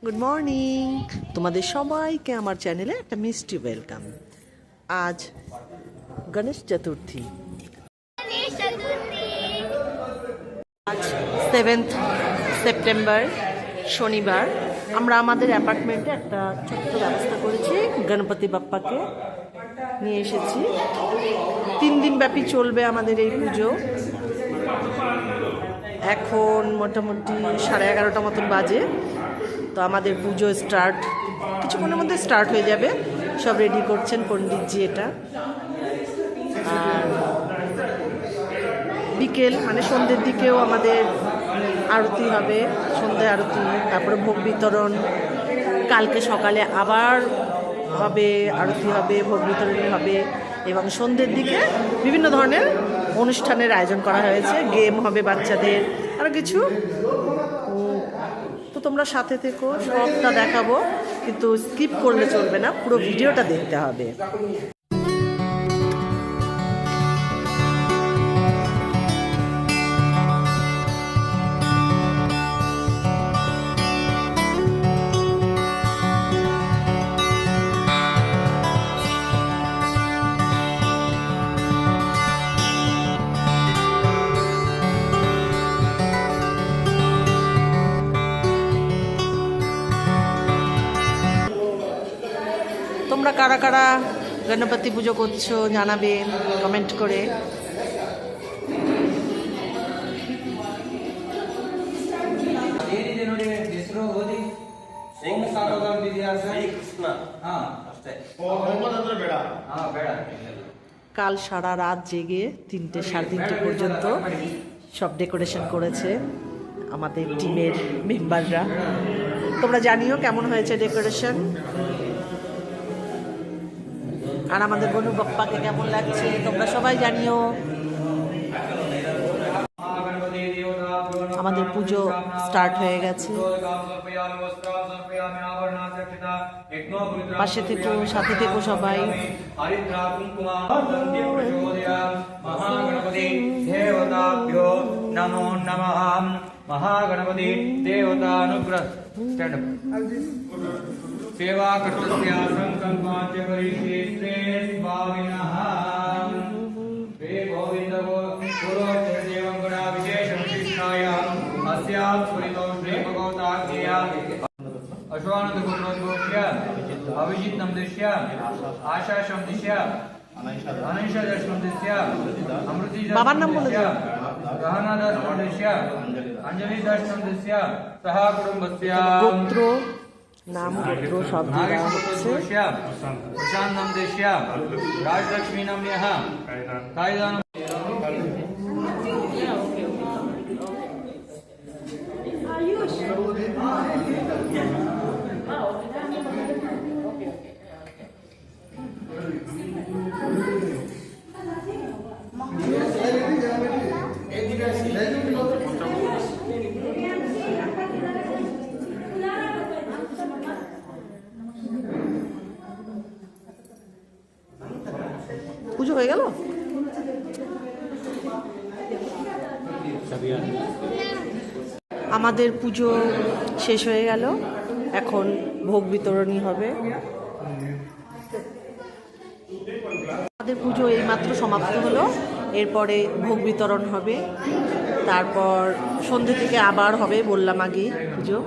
Good morning, তোমাদের সবাইকে আমার চ্যানেলে একটা মিষ্টি ওয়েলকাম। আজ গণেশ চতুর্থী, আজ 7 সেপ্টেম্বর শনিবার। আমরা আমাদের অ্যাপার্টমেন্টে একটা ছোট্ট ব্যবস্থা করেছি, গণপতি বাপ্পাকে নিয়ে এসেছি। 3 দিন ব্যাপী চলবে আমাদের এই পুজো। এখন মোটামুটি 11:30 মতন বাজে। তো আমাদের পুজো কিছুক্ষণের মধ্যে স্টার্ট হয়ে যাবে। সব রেডি করছেন পণ্ডিতজি। এটা আর বিকেল মানে সন্ধ্যের দিকেও আমাদের আরতি হবে, সন্ধ্যে আরতি, তারপরে ভোগ বিতরণ। কালকে সকালে আবার হবে, আরতি হবে, ভোগ বিতরণ হবে এবং সন্ধ্যের দিকে বিভিন্ন ধরনের অনুষ্ঠানের আয়োজন করা হয়েছে। গেম হবে বাচ্চাদের, আরও কিছু। তো তোমরা সাথে থেকো, সবটা দেখাবো, কিন্তু স্কিপ করলে চলবে না, পুরো ভিডিওটা দেখতে হবে। তোমরা কারা কারা গণপতি পুজো করছো জানাবে কমেন্ট করে। কাল সারা রাত জেগে 3টে, 3:30 পর্যন্ত সব ডেকোরেশন করেছে আমাদের টিমের মেম্বাররা। তোমরা জানিও কেমন হয়েছে ডেকোরেশন, আর আমাদের গণু বাপ্পাকে কেমন লাগছে তোমরা সবাই জানিও। আমাদের পুজো স্টার্ট হয়ে গেছে। পাশে থেকো, সাথে থেকো সবাই। নমো নমঃ। মহাগণপতি দেবতানুগ্রহ सेवा कर्तव्या संकल्पाच परिक्षेत्रे भाविनः वे गोविन्द गुरुदेवं गुणा विशेषं कृष्णाय अस्यां स्फुरितो प्रेमगौताख्यया अश्वानन्दगुणोद्घोष्य अभिजितं दृश्य आशाशं दृश्य अनैषदर्शनं दृश्य अमृतिदर्शनं दृश्य गहनदर्शनं दृश्य अंजलिदर्शनं दृश्य सह कुटुम्बस्य नाम गोत्र सब दिया হচ্ছে। प्रशान्तं दृश्य राजलक्ष्मी नम्यः कायदानं পুজো হয়ে গেল। আমাদের পুজো শেষ হয়ে গেল, এখন ভোগ বিতরণী হবে। আমাদের পুজো এইমাত্র সমাপ্ত হলো, এরপরে ভোগ বিতরণ হবে, তারপর সন্ধ্যে থেকে আবার হবে, বললাম আগেই পুজো।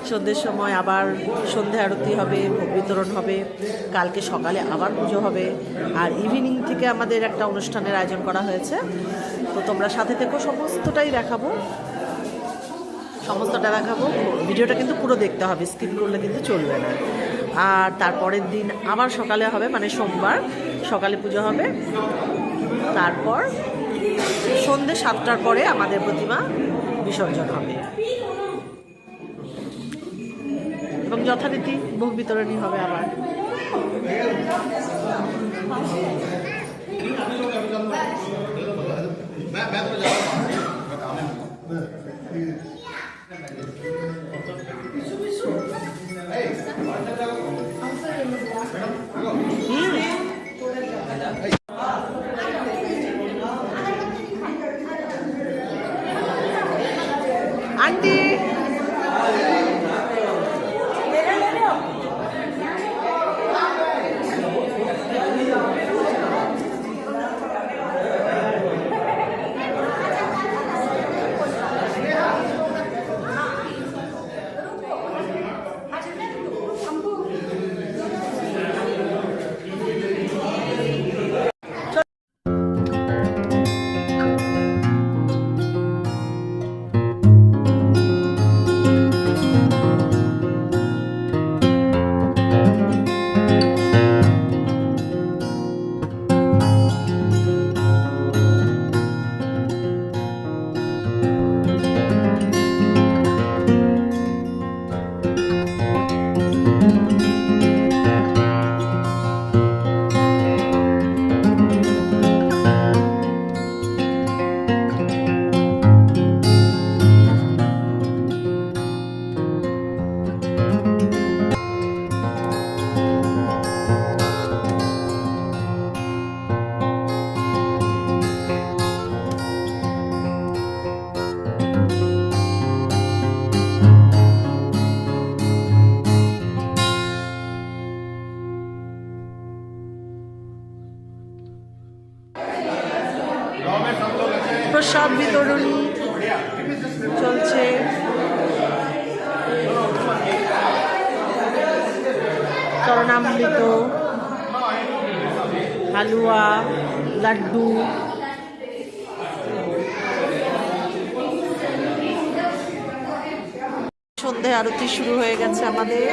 সন্ধ্যের সময় আবার সন্ধে আরতি হবে, ভোগ বিতরণ হবে, কালকে সকালে আবার পুজো হবে, আর ইভিনিং থেকে আমাদের একটা অনুষ্ঠানের আয়োজন করা হয়েছে। তো তোমরা সাথে থেকো, সমস্তটা দেখাবো। ভিডিওটা কিন্তু পুরো দেখতে হবে, স্কিপ করলে কিন্তু চলবে না। আর তারপরের দিন আবার সকালে হবে, মানে সোমবার সকালে পুজো হবে, তারপর সন্ধ্যে 7টার পরে আমাদের প্রতিমা বিসর্জন হবে এবং যথারীতি ভোগ বিতরণী হবে আবার। आंटी অমৃত, হালুয়া, লাড্ডু। সন্ধে আরতি শুরু হয়ে গেছে আমাদের।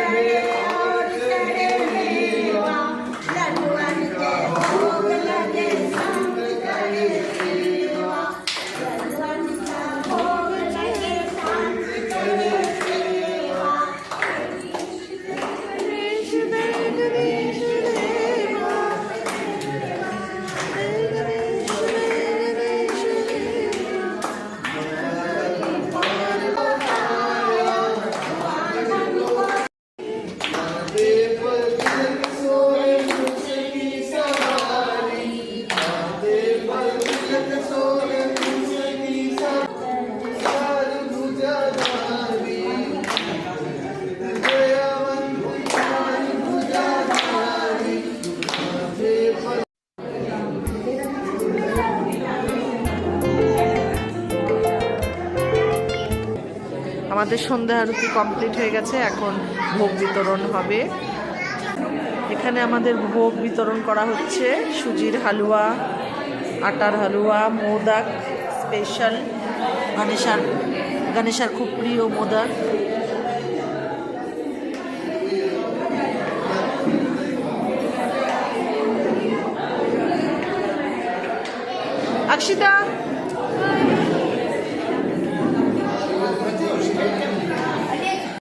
আমাদের সন্ধ্যা আরতি কমপ্লিট হয়ে গেছে, এখন ভোগ বিতরণ হবে। এখানে আমাদের ভোগ বিতরণ করা হচ্ছে সুজির হালুয়া, আটার হালুয়া, মোদক স্পেশাল, গণেশার খুব প্রিয় মোদক। অক্ষিতা